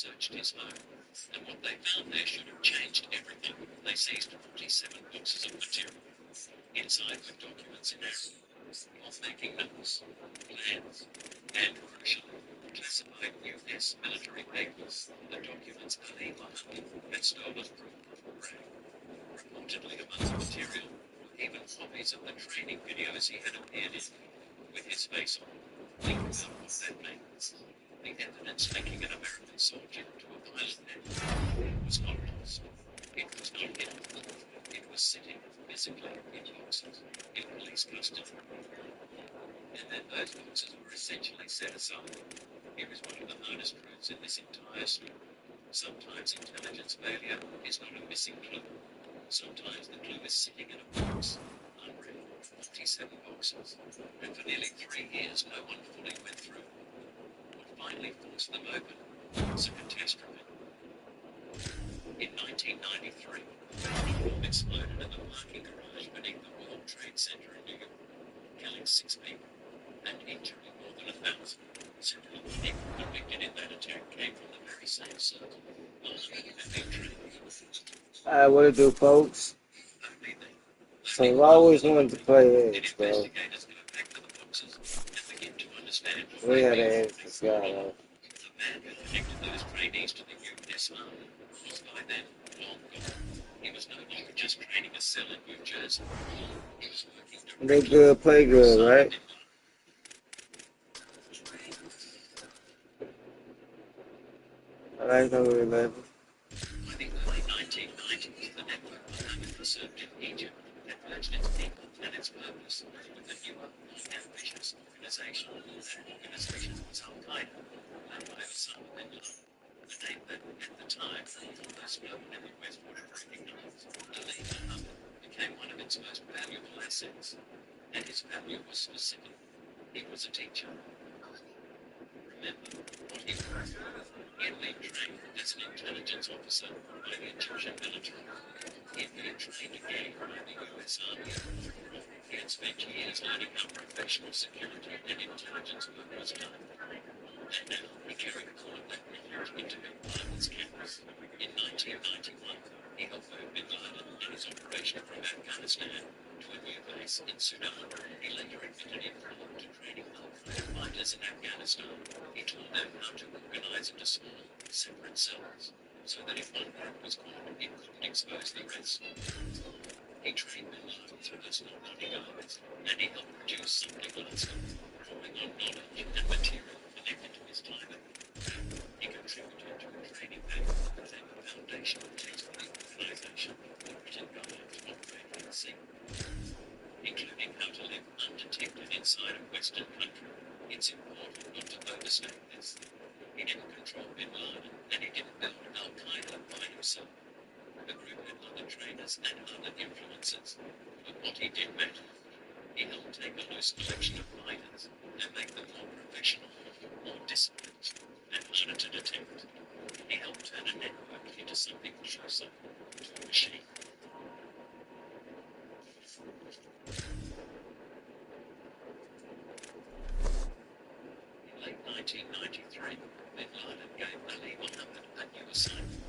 searched his home, and what they found there should have changed everything. They seized 47 boxes of material. Inside were documents in Arabic, making notes, plans, and crucially, classified US military papers. The documents Ali Mohammed had stolen from Ray. Reportedly among the material were even copies of the training videos he had appeared in, with his face on. Think about what that means. The evidence linking an American soldier to a violent act was not lost. It was not hidden. It was sitting physically in boxes in police custody. And then those boxes were essentially set aside. Here is one of the hardest truths in this entire story. Sometimes intelligence failure is not a missing clue. Sometimes the clue is sitting in a box, unread, 47 boxes, and for nearly 3 years no one fully went through. What finally forced them open was a catastrophe. In 1993, a bomb exploded in the parking garage beneath the World Trade Center in New York, killing 6 people and injuring more than 1,000. Several of the people convicted in that attack came from the very same circle. Mohammed had been trained. What it do, folks? Only then. So I've always wanted to play Edge, bro. Investigators go back to the boxes and begin to understand what We they had to mean. edit this guy out. The man who connected those trainees to the U.S. Army was by then long gone. He was no longer just training a cell in New Jersey. He was working They directly good, play good, right? I like number 11. By the early 1990s, the network Mohammed served in Egypt had merged its people and its purpose with a newer, more ambitious organization. That organization was Al-Qaeda, led by Osama bin Laden, a name that, at the time, most known in the West would have recognized. Ali Mohammed became one of its most valuable assets, and his value was specific. He was a teacher. Remember what he was. He had been trained as an intelligence officer by the Egyptian military. He had been trained again by the US Army. He had spent years learning how professional security and intelligence work was done. And now he carried all of that knowledge into Bin Laden's campus. In 1991, he helped move Bin Laden and his operation from Afghanistan to a new base in Sudan. He later admitted he belonged to training Al-Qaeda fighters in Afghanistan. He taught them how to organize into small, separate cells, so that if one group was caught, it couldn't expose the rest. He trained Bin Laden through personal bodyguards, and he helped produce something lasting, drawing on knowledge and material connected to his time at he contributed to a training manual that became a foundational text for the organization, the written guide to operating in secret, including how to live undetected inside a Western country. It's important not to overstate this. He didn't control Bin Laden, and he didn't build Al-Qaeda by himself. The group had other trainers and other influences, but what he did matter. He helped take a loose collection of fighters and make them more professional, more disciplined, and harder to detect. He helped turn a network into something closer to a machine. In late 1993, Bin Laden gave Ali Mohammed a new assignment.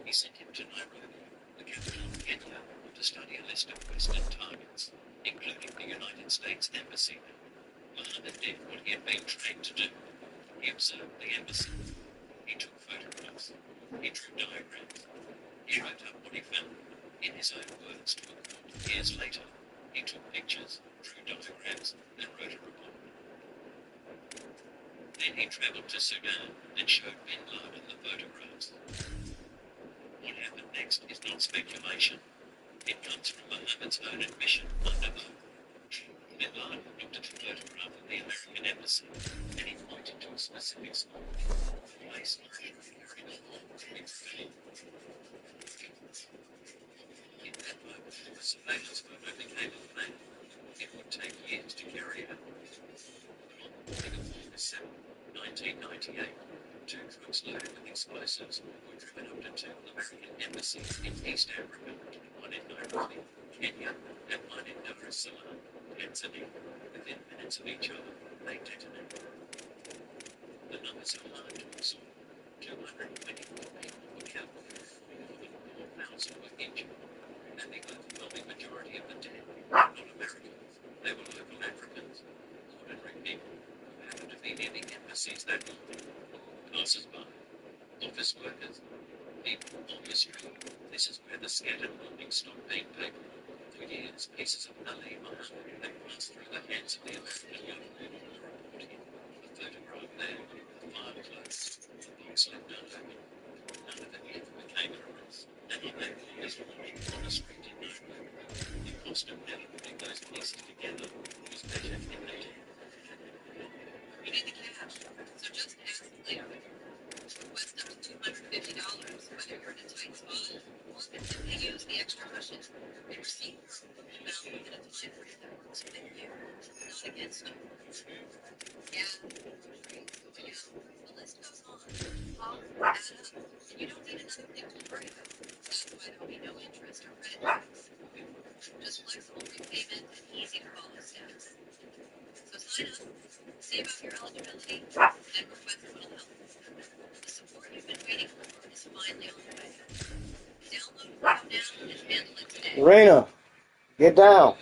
He sent him to Nairobi, the capital of Kenya, to study a list of Western targets, including the United States Embassy. Mohammed did what he had been trained to do. He observed the embassy. He took photographs. He drew diagrams. He wrote up what he found, in his own words, to a court. Years later, he took pictures, drew diagrams, and wrote a report. Then he traveled to Sudan and showed Bin Laden the photographs. What happened next is not speculation. It comes from Mohammed's own admission under oath. Bin Laden looked at a photograph of the American embassy, and he pointed to a specific spot, a place carried on with fame. In that moment, the surveillance photo became a plan. It would take years to carry out. On the morning of August 7, 1998, 2 trucks loaded with explosives were driven up to 2 American embassies in East Africa, one in Nairobi, Kenya, and one in Dar es Salaam, Tanzania. Within minutes of each other, they detonated. The numbers are hard to absorb. 224 people were killed, more than 4,000 were injured, and the overwhelming majority of the dead were not Americans. They were local Africans, ordinary people who happened to be near the embassies that morning. Passers-by, office workers, people on the street. This is where the scattered warnings stopped being paper. For years, pieces of Ali Muhammad had passed through the hands of the American government were reporting. A photograph there, a file closed, the box left unopened. None of it ever became an arrest. And on that August morning, on a street in Nairobi, the cost of never putting those pieces together was measured in the We need the cash, so just ask later. Request up to $250, whether you're in a tight spot or can simply use the extra cushion. The receipt will be found within a time frame that works with you, not against you. Gas, groceries, going out, the list goes on. All add up, and you don't need another thing to worry about. That's why there'll be no interest or credit checks. Just flexible repayment and easy to follow steps. So sign up, see about your eligibility, and request a little help. The support you've been waiting for is finally on the way. Download the app now and handle it today. Raina, get down.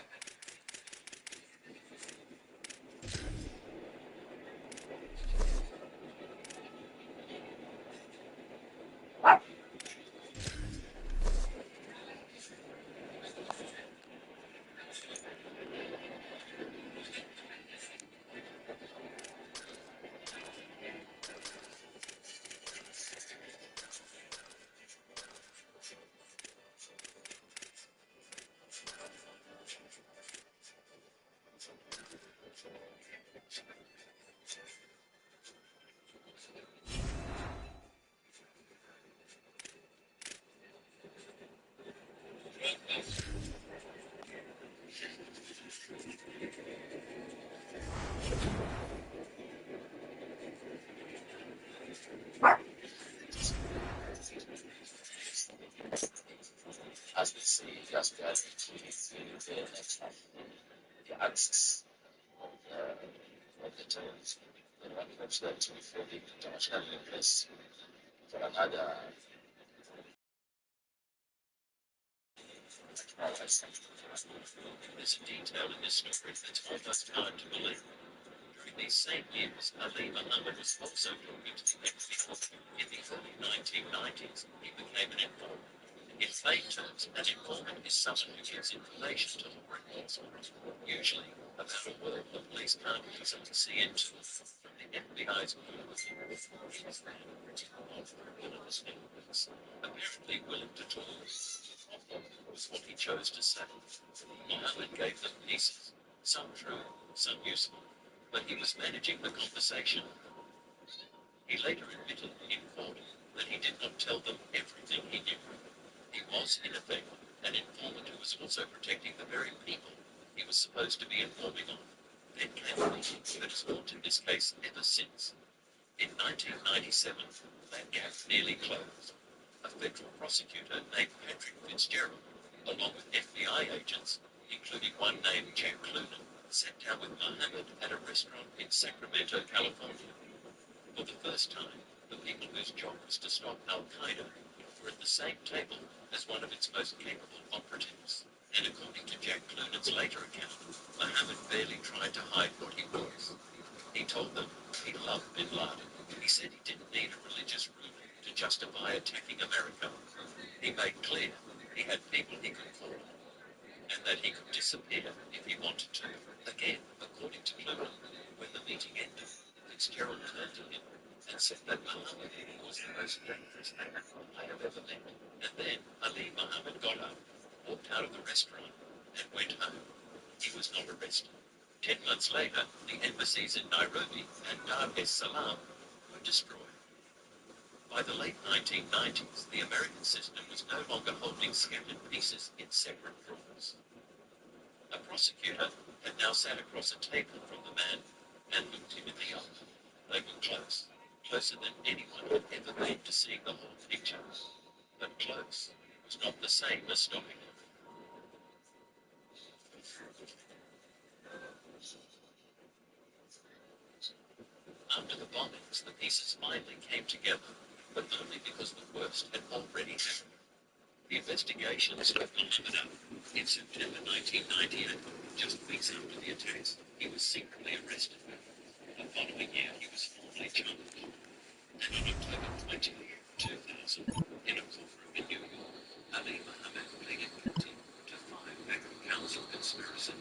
As we see, just as we see the axis of the terms, the language that we feel the international interest for another there's a detail in this story that's almost hard to believe. During these same years, Ali Muhammad was also talking to the FBI. In the early 1990s, he became an informant. In plain terms, an informant is someone who gives information to law enforcement, usually about a world the police can't easily see into. From the FBI's point of view, he was found pretty odd for one of his informants, apparently willing to talk. Awful was what he chose to say. Muhammad gave them pieces, some true, some useful, but he was managing the conversation. He later admitted in court that he did not tell them everything he knew. He was, in effect, an informant who was also protecting the very people he was supposed to be informing on. Then came a meeting that has haunted this case ever since. In 1997, that gap nearly closed. A federal prosecutor named Patrick Fitzgerald, along with FBI agents, including one named Jack Clunan, sat down with Muhammad at a restaurant in Sacramento, California. For the first time, the people whose job was to stop Al-Qaeda were at the same table as one of its most capable operatives. And according to Jack Clunan's later account, Muhammad barely tried to hide what he was. He told them he loved bin Laden. He said he didn't need a religious ruler to justify attacking America. He made clear he had people he could call on, and that he could disappear if he wanted to. Again, according to Clunan, when the meeting ended, Fitzgerald turned to him and said that Muhammad was the most dangerous man I have ever met. And then Ali Muhammad got up, walked out of the restaurant, and went home. He was not arrested. 10 months later, the embassies in Nairobi and Dar es Salaam were destroyed. By the late 1990s, the American system was no longer holding scattered pieces in separate drawers. A prosecutor had now sat across a table from the man and looked him in the eye. They were close, closer than anyone had ever been to seeing the whole picture. But close was not the same as stopping. After the bombings, the pieces finally came together. but only because the worst had already happened. The investigations of Muhammad Ali in September 1998, just weeks after the attacks, he was secretly arrested. The following year, he was formally charged. And on October 20, 2000, in a courtroom in New York, Ali Muhammad pleaded guilty to 5 counts of conspiracy.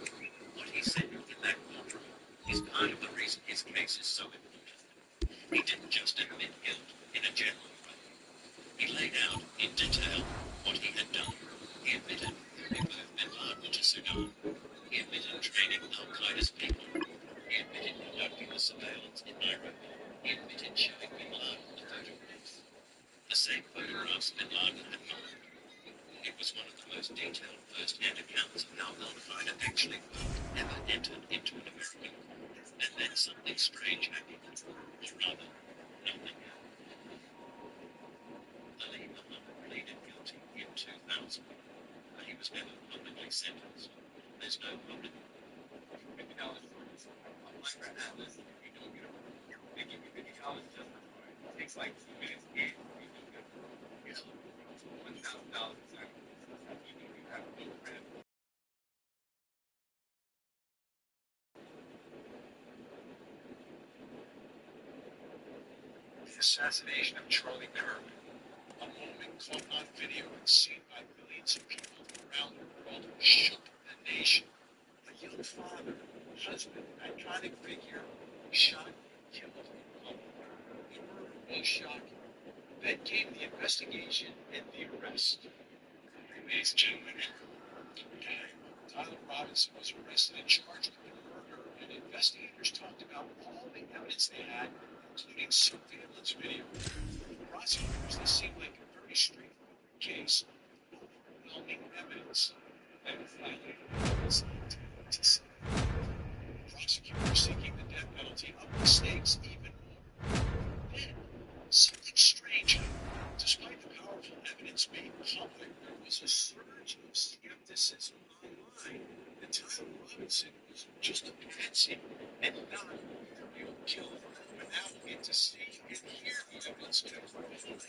What he said in that courtroom is part of the reason his case is so important. He didn't just admit guilt in a general way. He laid out in detail what he had done. He admitted he moved bin Laden to Sudan. He admitted training Al-Qaeda's people. He admitted conducting the surveillance in Nairobi. He admitted showing bin Laden the photographs. The same photographs bin Laden had marked. It was one of the most detailed first-hand accounts of how Al-Qaeda actually ever entered into an American court. And then something strange happened. Or rather, nothing. Ali Muhammad pleaded guilty in 2000, but he was never publicly sentenced. There's no public. Takes like 2 minutes to get $1,000. The assassination of Charlie Kirk, a moment caught on video and seen by millions of people around the world, shook the nation. A young father, husband, iconic figure, shot and killed in public. The murder was shocking. That gave the investigation and the arrest. Ladies and gentlemen, Tyler Robinson was arrested and charged with the murder, and investigators talked about all the evidence they had, including surveillance video. For prosecutors, this seemed like a very straightforward case, overwhelming evidence, and finally, it's to say. Prosecutors seeking the death penalty upped the stakes even more. Then, something strange happened. Despite the powerful evidence made public, there was a surge of skepticism online that Tyler Robinson was just a patsy and not the real killer. But now we'll get to see and hear the evidence confirmed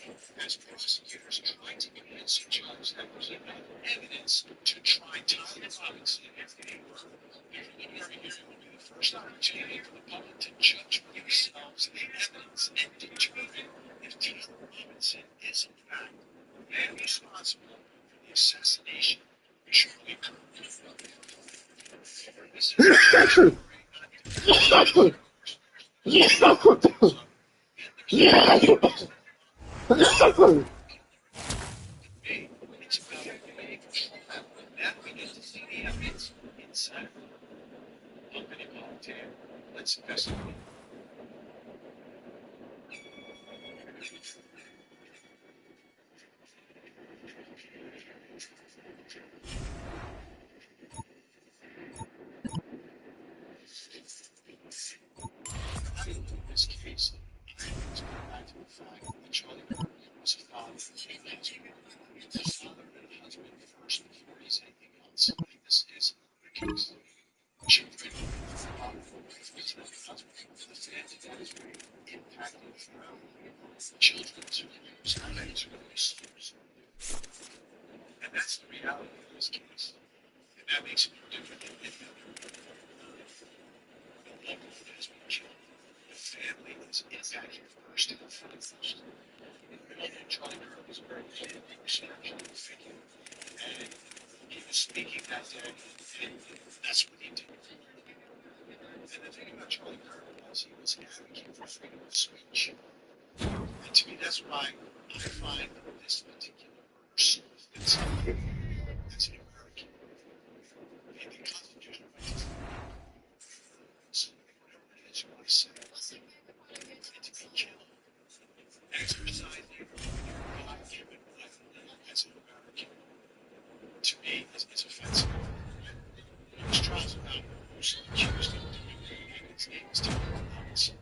as prosecutors tried to convince the judge that there was enough evidence to try Tyler Robinson as a murderer. The preliminary hearing will be the first opportunity for the public to judge for themselves the evidence and determine if Tyler Robinson is in fact the man responsible for the assassination of Charlie Kirk. This is a story on it's about a big trial. Now we get to see the evidence inside. I'm going to call it 10. Let's investigate. In this case, I always go back to the fact that Charlie Kirk was a father and a husband. A father and a husband first before he's anything else. This is the case. Children, father, wife, husband, the family that is very impacted throughout. Children's reviews, others' reviews. And that's the reality of this case. And that makes it no different than any other. The loved one has been killed. The family is impacted first and foremost. Charlie Kirk was a very spiritual figure. And he was speaking that day, and that's what he did. And the thing about Charlie Kirk was he was advocating for freedom of speech. And to me, that's why I find this particular murder so offensive as an American. The Constitution of right to say whatever it is you want to say, and to be killed, exercising your God-given right as an American, to me, is offensive. This trial's about who's accused of doing it, and his name is Tyler Robinson.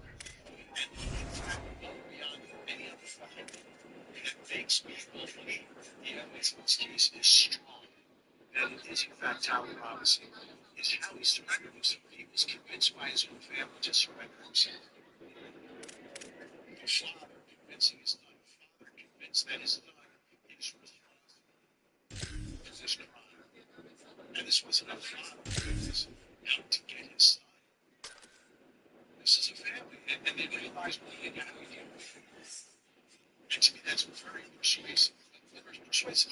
And one fact above and beyond any other fact that makes me believe the evidence in this case is strong. And it is, in fact, Tyler Robinson, is how he surrendered himself. He was convinced by his own family to surrender himself. The father convincing his son, offense that is done is really position runner. And this wasn't a flop. It was out to get his son. This is a family, and they realize what he had to do. And to me, that's very persuasive. The persuasive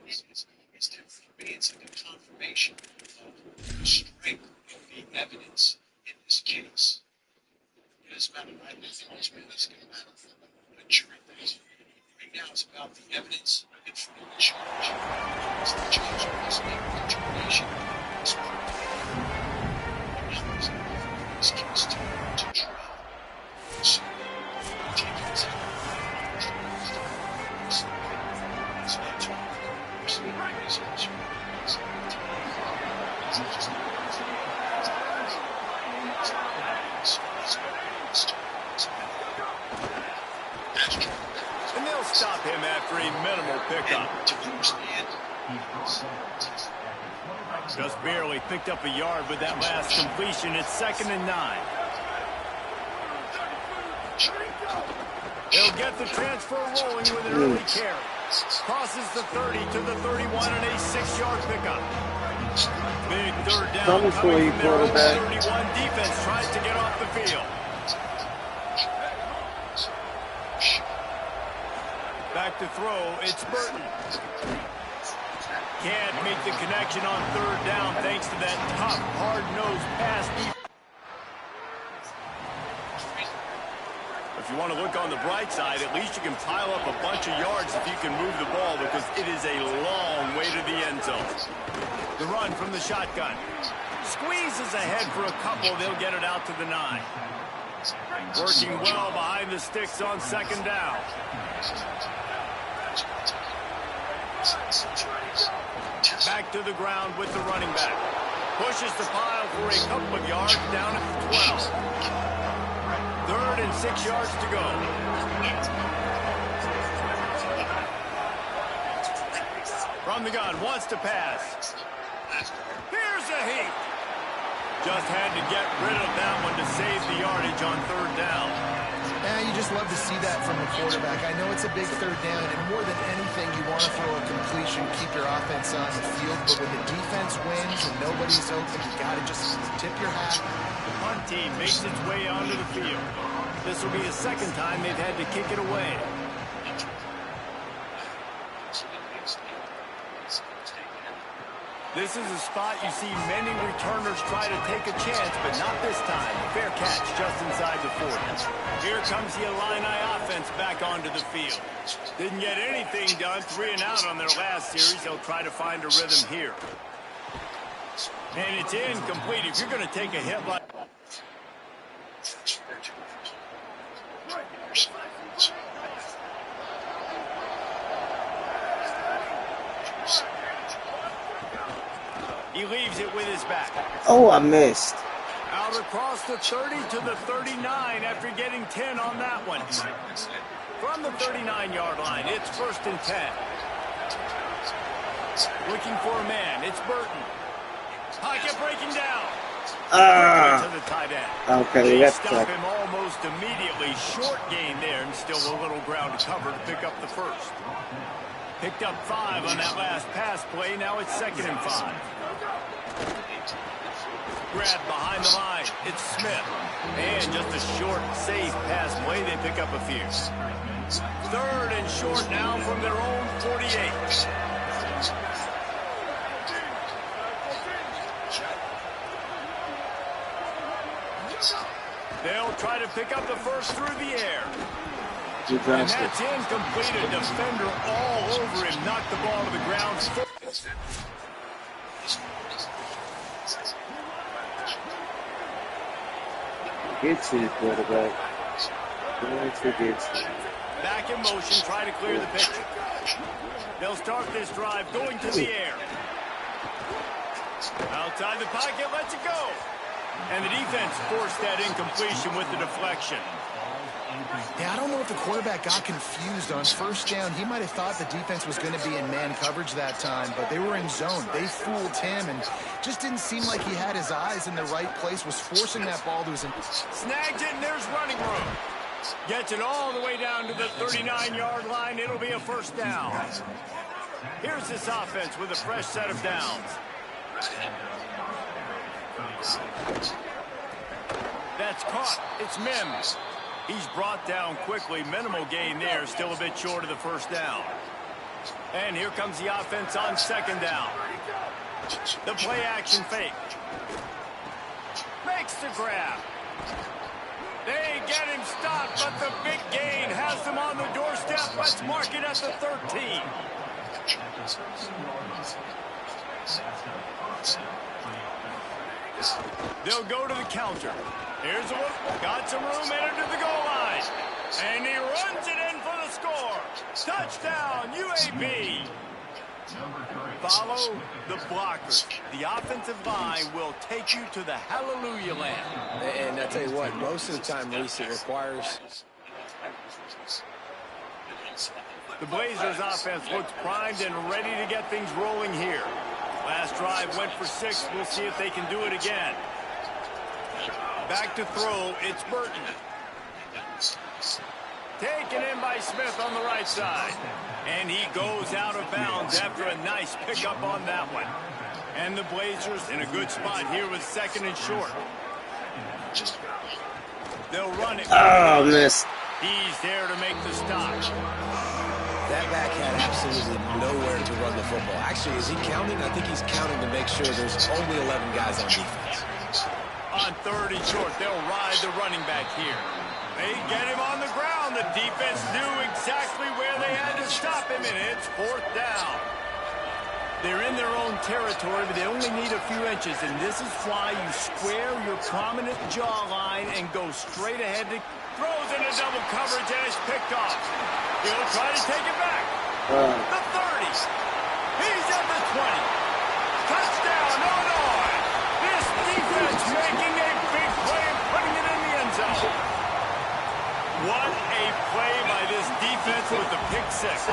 is different. For me, it's like a confirmation of the strength of the evidence in this case. It doesn't matter what I think, ultimately, it's going to matter what jury thinks. Right now, it's about the evidence in front of the judge. It's the judge who has to make a determination. It's part of the numbers in this case to trial. So, take it as a it's not too and they'll stop him after a minimal pickup. Just barely picked up a yard with that last completion. It's 2nd and 9. They'll get the transfer rolling with an early carry. Crosses the 30 to the 31 and a 6-yard pickup. Big third down coming from their own 31. Defense tries to get off the field. Back to throw, it's Burton. Can't make the connection on 3rd down thanks to that tough, hard-nosed pass defense. If you want to look on the bright side, at least you can pile up a bunch of yards if you can move the ball, because it is a long way to the end zone. The run from the shotgun. Squeezes ahead for a couple. They'll get it out to the 9. Working well behind the sticks on 2nd down. Back to the ground with the running back. Pushes the pile for a couple of yards down at the 12. 3rd and 6 yards to go. From the gun, wants to pass. Here's a heat. Just had to get rid of that one to save the yardage on 3rd down. You just love to see that from the quarterback. I know it's a big 3rd down, and more than anything, you want to throw a completion, keep your offense on the field, but when the defense wins and nobody's open, you got to just tip your hat. The punt team makes its way onto the field. This will be the 2nd time they've had to kick it away. This is a spot you see many returners try to take a chance, but not this time. Fair catch just inside the 40. Here comes the Illini offense back onto the field. Didn't get anything done, 3 and out on their last series. They'll try to find a rhythm here. And it's incomplete. If you're going to take a hit like... He leaves it with his back. Oh, I missed. Out across the 30 to the 39 after getting 10 on that one. From the 39-yard line, it's 1st and 10. Looking for a man. It's Burton. Pocket breaking down. To the tight end. Okay, they that's stop him almost immediately. Short gain there, and still a little ground to cover to pick up the 1st. Picked up 5 on that last pass play. Now it's 2nd and 5. Grab behind the line. It's Smith. And just a short, safe pass play. They pick up a few. 3rd and short now from their own 48. They'll try to pick up the 1st through the air. And that's incomplete. A defender all over him. Knocked the ball to the ground. Gets you, quarterback. Back in motion, try to clear the picture. They'll start this drive going to the air. Outside the pocket, lets it go. And the defense forced that incompletion with the deflection. Yeah, I don't know if the quarterback got confused on 1st down. He might have thought the defense was going to be in man coverage that time, but they were in zone. They fooled him and just didn't seem like he had his eyes in the right place, was forcing that ball to his... Snagged it, and there's running room. Gets it all the way down to the 39-yard line. It'll be a first down. Here's this offense with a fresh set of downs. That's caught. It's Mims. He's brought down quickly. Minimal gain there. Still a bit short of the first down. And here comes the offense on second down. The play action fake. Makes the grab. They get him stopped, but the big gain has them on the doorstep. Let's mark it at the 13. They'll go to the counter. Here's a look. Got some room headed to the goal line. And he runs it in for the score. Touchdown, UAB. Follow the blockers. The offensive line will take you to the hallelujah land. And I tell you what, most of the time, Reese, it requires... The Blazers offense looks primed and ready to get things rolling here. Last drive went for 6. We'll see if they can do it again. Back to throw. It's Burton. Taken in by Smith on the right side. And he goes out of bounds after a nice pickup on that one. And the Blazers in a good spot here with second and short. They'll run it. Oh, missed. He's there to make the stop. That back had absolutely nowhere to run the football. Actually, is he counting? I think he's counting to make sure there's only 11 guys on defense. On third and short, they'll ride the running back here. They get him on the ground. The defense knew exactly where they had to stop him, and it's fourth down. They're in their own territory, but they only need a few inches, and this is why you square your prominent jawline and go straight ahead. Throws into double coverage, and it's picked off. He'll try to take it back. The 30. He's at the 20. Touchdown, Illinois. This defense making a big play and putting it in the end zone. What a play by this defense with the pick six.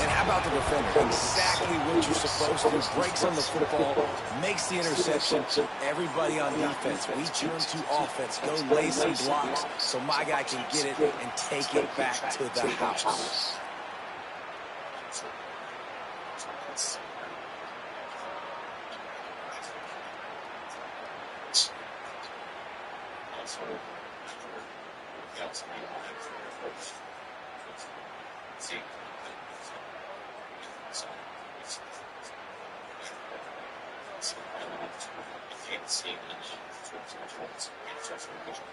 And how about the defender? Exactly what you're supposed to. Breaks on the football, makes the interception. Everybody on defense, we turn to offense. Go lay some blocks so my guy can get it and take it back to the house.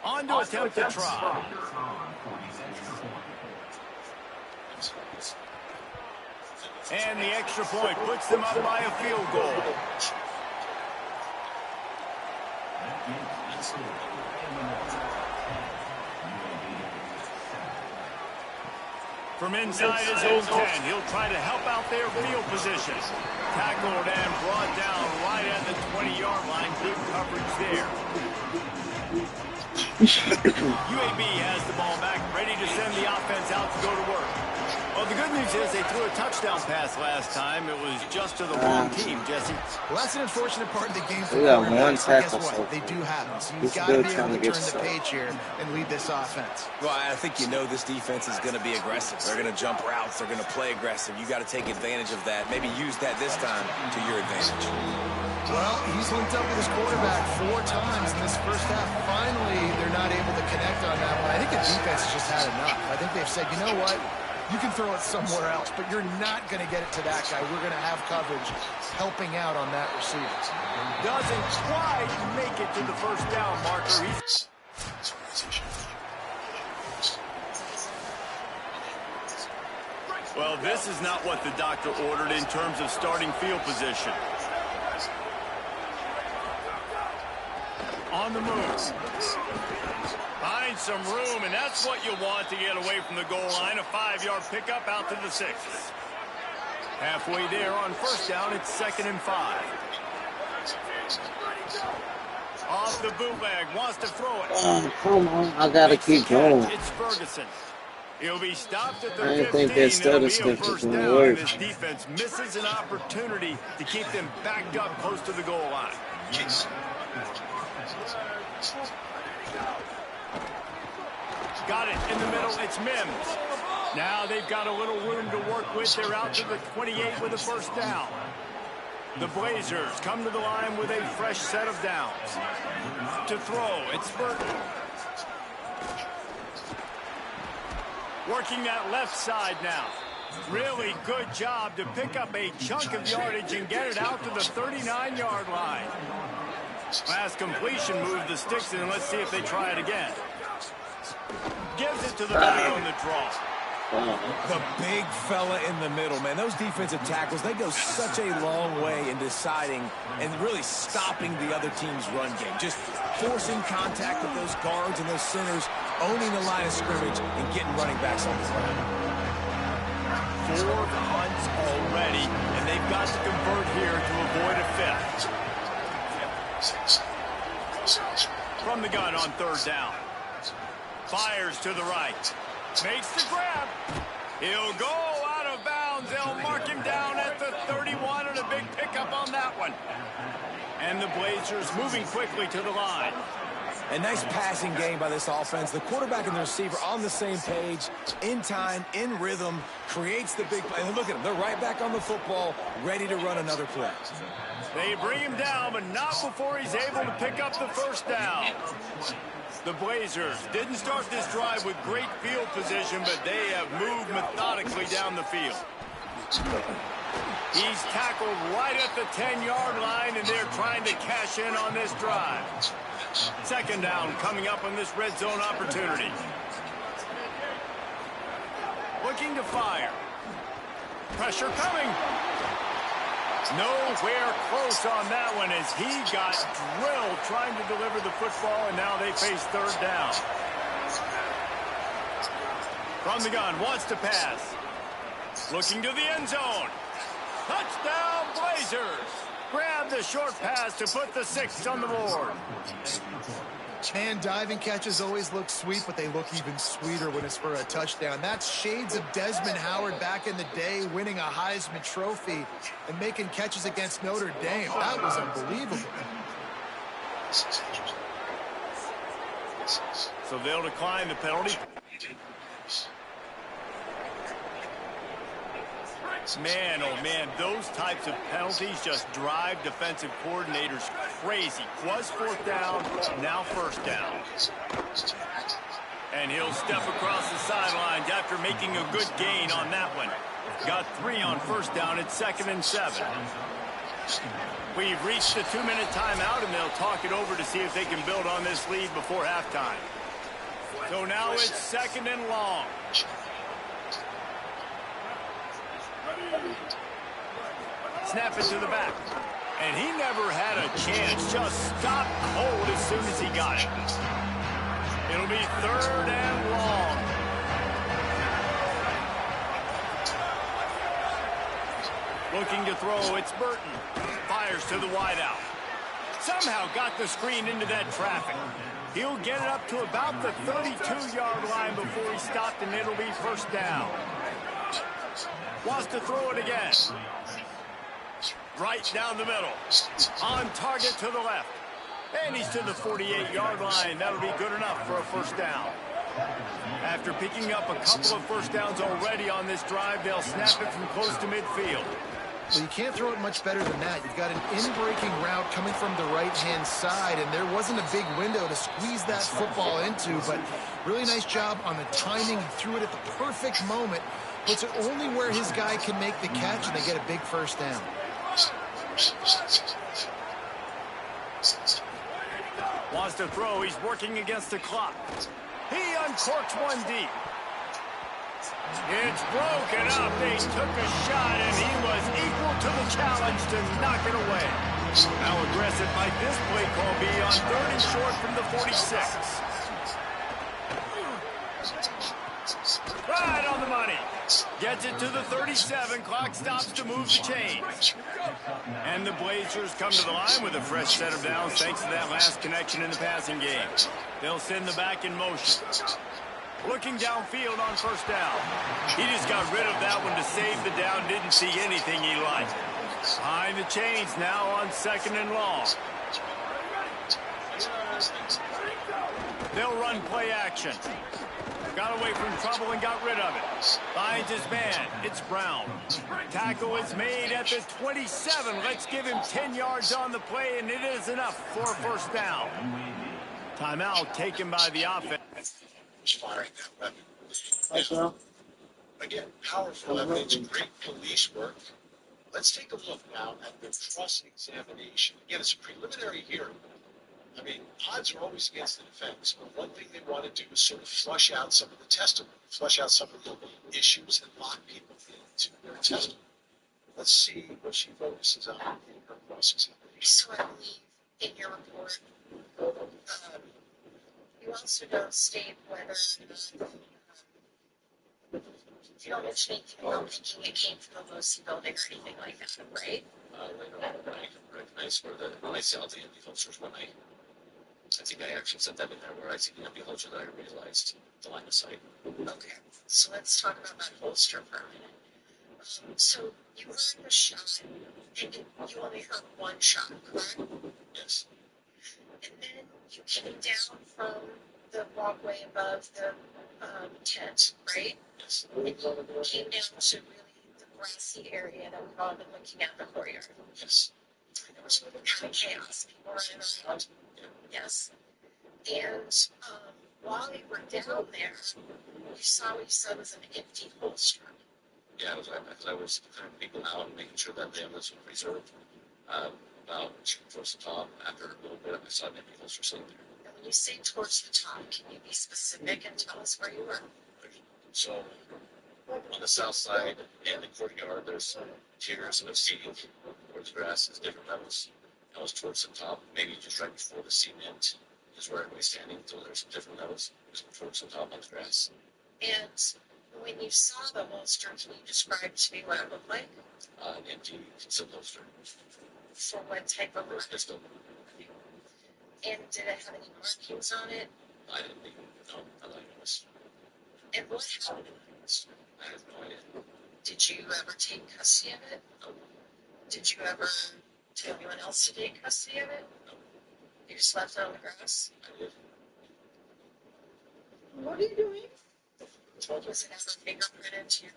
On to attempt to try. And the extra point puts them up by a field goal. From inside his own 10, he'll try to help out their field position. Tackled and brought down right at the 20-yard line. Good coverage there. UAB has the ball back, ready to send the offense out to go to work. Well, the good news is they threw a touchdown pass last time. It was just to the wrong team, Jesse. Well, that's an unfortunate part of the game for We got quarterbacks, one but guess tackle what? so They do have it. So He's you've got to be still able to trying to get turn the started. page here and lead this offense. Well, I think you know this defense is going to be aggressive. They're going to jump routes. They're going to play aggressive. You got to take advantage of that. Maybe use that this time to your advantage. Well, he's linked up with his quarterback 4 times in this first half. Finally, they're not able to connect on that one. I think the defense has just had enough. I think they've said, you know what? You can throw it somewhere else, but you're not going to get it to that guy. We're going to have coverage helping out on that receiver. Doesn't quite make it to the first down marker. Well, this is not what the doctor ordered in terms of starting field position. On the move. Find some room, and that's what you want to get away from the goal line. A 5-yard pickup out to the 6. Halfway there on first down, it's 2nd and 5. Off the bootleg, wants to throw it. Oh, come on. I got to keep going. It's Ferguson. He'll be stopped at the I didn't 15. think that It'll status be a was first gonna down, work. and this defense misses an opportunity to keep them backed up close to the goal line. Got it in the middle. It's Mims. Now they've got a little room to work with. They're out to the 28 with a first down. The Blazers come to the line with a fresh set of downs. To throw, it's Burton. Working that left side now. Really good job to pick up a chunk of yardage and get it out to the 39-yard line. Last completion moved the sticks in. Let's see if they try it again. Gives it to the back on the draw. The big fella in the middle, man. Those defensive tackles, they go such a long way in deciding and really stopping the other team's run game. Just forcing contact with those guards and those centers, owning the line of scrimmage, and getting running backs on the ground. 4 punts already, and they've got to convert here to avoid a fifth. From the gun on third down. Fires to the right. Makes the grab. He'll go out of bounds. They'll mark him down at the 31 and a big pickup on that one. And the Blazers moving quickly to the line. A nice passing game by this offense. The quarterback and the receiver on the same page, in time, in rhythm, creates the big play. And look at them. They're right back on the football, ready to run another play. They bring him down, but not before he's able to pick up the first down. The Blazers didn't start this drive with great field position, but they have moved methodically down the field. He's tackled right at the 10-yard line, and they're trying to cash in on this drive. Second down coming up on this red zone opportunity. Looking to fire. Pressure coming. Nowhere close on that one as he got drilled trying to deliver the football, and now they face third down. From the gun, wants to pass. Looking to the end zone. Touchdown, Blazers. Grab the short pass to put the 6 on the board. Man, diving catches always look sweet, but they look even sweeter when it's for a touchdown. That's shades of Desmond Howard back in the day, winning a Heisman Trophy and making catches against Notre Dame. That was unbelievable. So they'll decline the penalty. Man, oh man, those types of penalties just drive defensive coordinators crazy. Was fourth down, now first down. And he'll step across the sidelines after making a good gain on that one. Got 3 on first down at 2nd and 7. We've reached the 2-minute timeout, and they'll talk it over to see if they can build on this lead before halftime. So now it's 2nd and long. Snap it to the back. And he never had a chance. Just stopped cold as soon as he got it. It'll be 3rd and long. Looking to throw, it's Burton. Fires to the wideout. Somehow got the screen into that traffic. He'll get it up to about the 32-yard line before he stopped, and it'll be first down. Wants to throw it again. Right down the middle. On target to the left. And he's to the 48-yard line. That'll be good enough for a first down. After picking up a couple of first downs already on this drive, they'll snap it from close to midfield. Well, you can't throw it much better than that. You've got an in-breaking route coming from the right-hand side, and there wasn't a big window to squeeze that football into, but really nice job on the timing. He threw it at the perfect moment. Puts it only where his guy can make the catch, and they get a big first down. Wants to throw. He's working against the clock. He uncorks one deep. It's broken up. They took a shot, and he was equal to the challenge to knock it away. How aggressive might this play call be on 3rd and short from the 46? Right on the money. Gets it to the 37. Clock stops to move the chains. And the Blazers come to the line with a fresh set of downs thanks to that last connection in the passing game. They'll send the back in motion. Looking downfield on first down. He just got rid of that one to save the down. Didn't see anything he liked. Behind the chains now on 2nd and long. these things. They'll run play action. Got away from trouble and got rid of it. Finds his man. It's Brown. Tackle is made at the 27. Let's give him 10 yards on the play, and it is enough for a first down. Timeout taken by the offense. Firing that weapon. Okay. Again, powerful evidence, great police work. Let's take a look now at the cross-examination. Again, it's a preliminary hearing. I mean, odds are always against the defense, but one thing they want to do is sort of flush out some of the testimony, flush out some of the issues and lock people into their testimony. Let's see what she focuses on in her cross-examination. So I believe in your report, you also don't state whether you don't mention anything about thinking it came from the Lucy building or anything like that, right? I recognize where I saw the empty holsters when I think I actually said that in there where I see the empty holster that I realized the line of sight. Okay, so let's talk about that holster for a minute. So you heard the shot, and you only heard one shot, correct? Yes. And then you came down from the walkway above the tent, right? Yes. And you came down to really the grassy area that we've all been looking at, the courtyard. Yes. There was kind of chaos, people running around. Yes. And while you were down there, you saw what you said was an empty holster. Yeah, I was kind of peeking out and making sure that the evidence was preserved. About towards the top, after a little bit, I saw an empty holster sitting there. And when you say towards the top, can you be specific and tell us where you were? So, on the south side in the courtyard, there's tiers of seating where the grass is different levels. I was towards the top, maybe just right before the cement is where everybody's standing, so there's different levels. It was towards the top on the grass. And when you saw the holster, can you describe to me what it looked like? An empty concealed holster. For what type of weapon? Pistol. And did it have any markings on it? I didn't even know. I thought it was. And what happened? I have no idea. Did you ever take custody of it? No. Did you ever tell anyone else to take custody of it? No. You just left it on the grass? I did. What are you doing? Was it ever fingerprinted to you?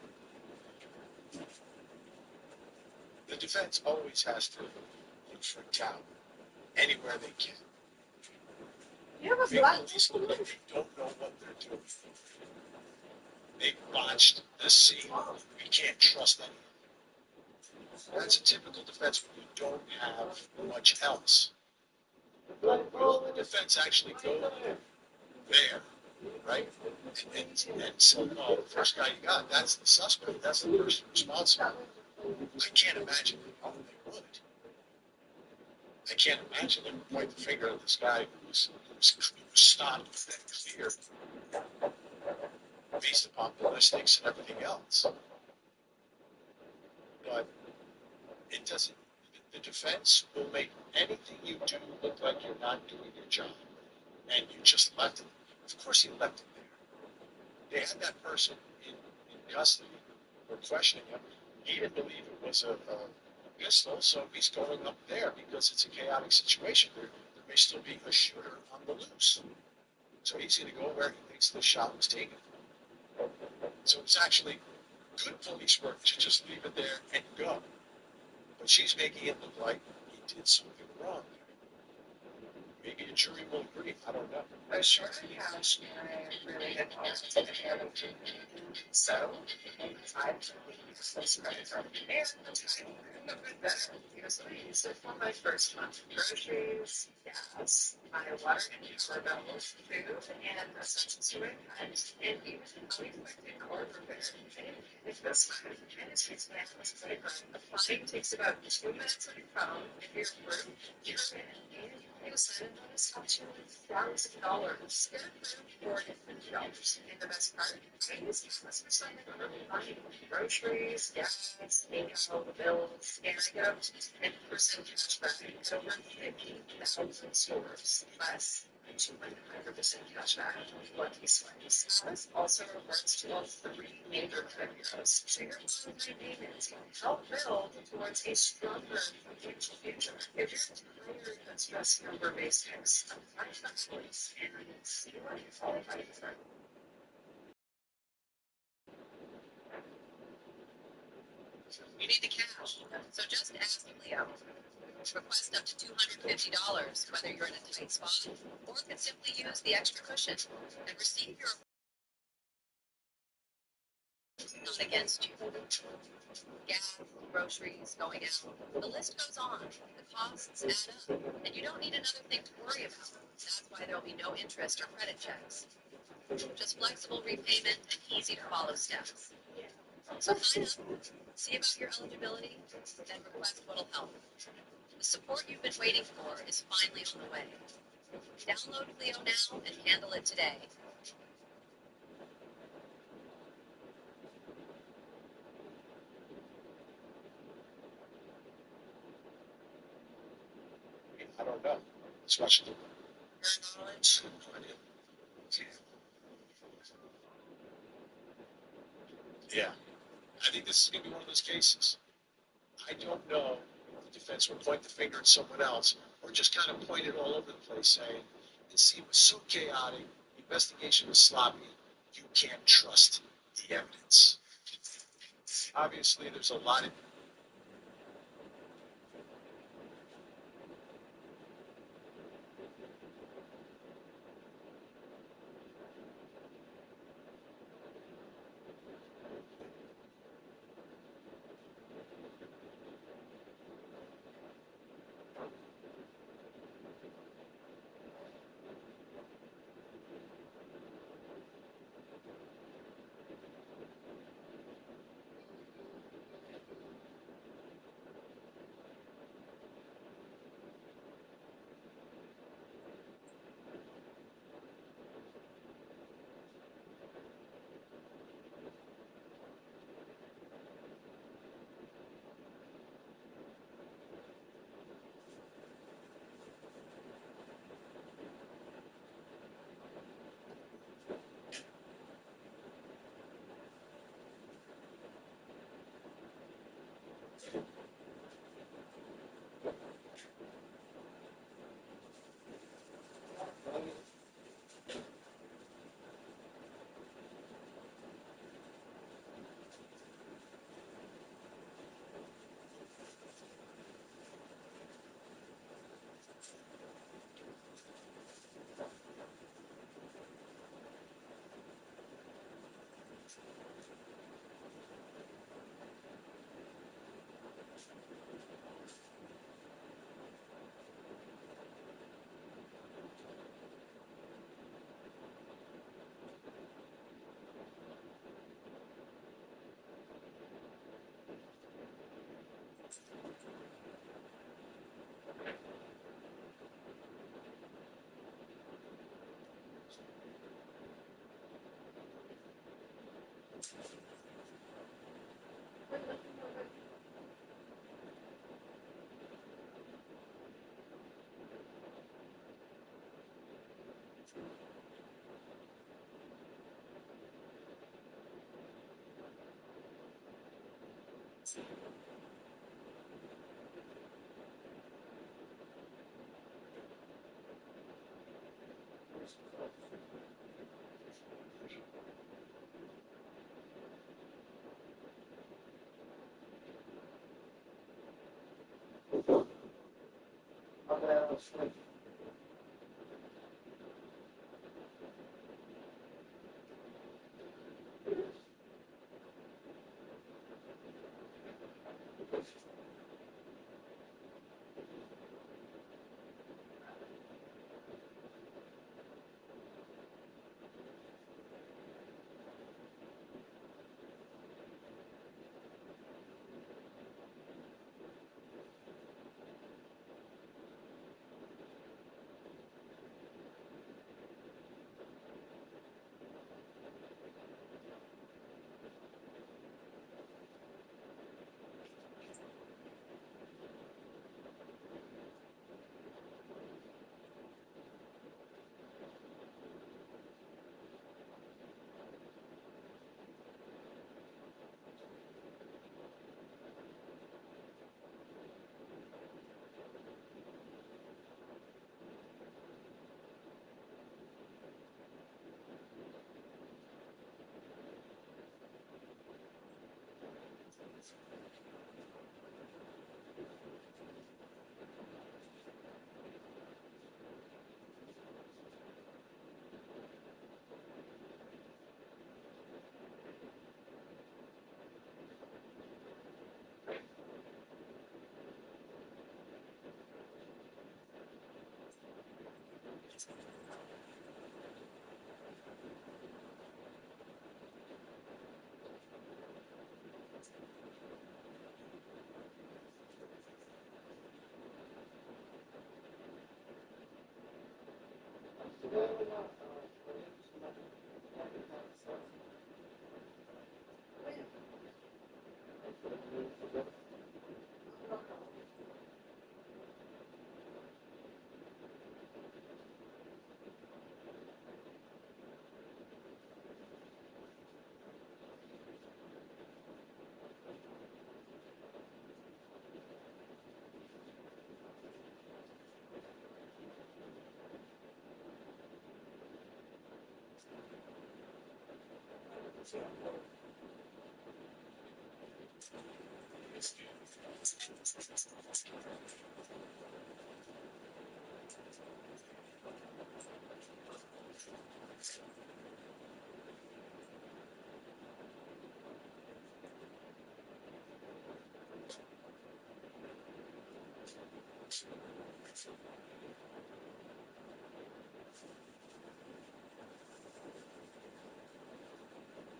The defense always has to look for talent anywhere they can. You have a They black always look like they don't know what they're doing. They botched the scene. We can't trust anyone. That's a typical defense when you don't have much else. Will the defense actually go there, right? And so, oh, the first guy you got, that's the suspect. That's the person responsible. I can't imagine how they would. I can't imagine them would point the finger at this guy who was stopped and cleared based upon ballistics and everything else. But it doesn't, the defense will make anything you do look like you're not doing your job. And you just left it. Of course he left it there. They had that person in custody or questioning him. He didn't believe it was a pistol, so he's going up there because it's a chaotic situation. There may still be a shooter on the loose. So he's going to go where he thinks the shot was taken. So it's actually good police work to just leave it there and go. But she's making it look like he did something wrong. Maybe a jury will agree. I don't know. I sure have a really good positive advantage. So, I use those credits on the air at the time. A little bit better because I used it for my first month of groceries, gas, my water and power bills, food, and essentials for my pets, and even unexpected cord repair. If this time, and it's his man's playground, applying takes about 2 minutes on your phone. If you're through, you're in, and you sign a notice up to $1,000. Get approved for $50. And the best part, I use this for signing early money, groceries, gas, paying all the bills, and I get up to 10% cash back at over 50,000 stores. Less 200% cash back on lucky swipes. This also rewards to all 3 major credit bureaus. So your online payments help build towards a stronger financial future. If you're tired of stressing over basics, apply for choice and see what you qualify for. You need the cash, so just ask Leo. Request up to $250, whether you're in a tight spot, or can simply use the extra cushion and receive your not against you. Gas, groceries, going out, the list goes on. The costs add up, and you don't need another thing to worry about. That's why there'll be no interest or credit checks. Just flexible repayment and easy to follow steps. So sign up, see about your eligibility, then request what'll help. The support you've been waiting for is finally on the way. Download Clio now and handle it today. I don't know. Let's watch it. Your knowledge? Yeah, I think this is going to be one of those cases. I don't know if the defense will point the finger at someone else or just kind of point it all over the place, saying the scene was so chaotic, the investigation was sloppy, you can't trust the evidence. Obviously, there's a lot of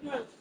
Right.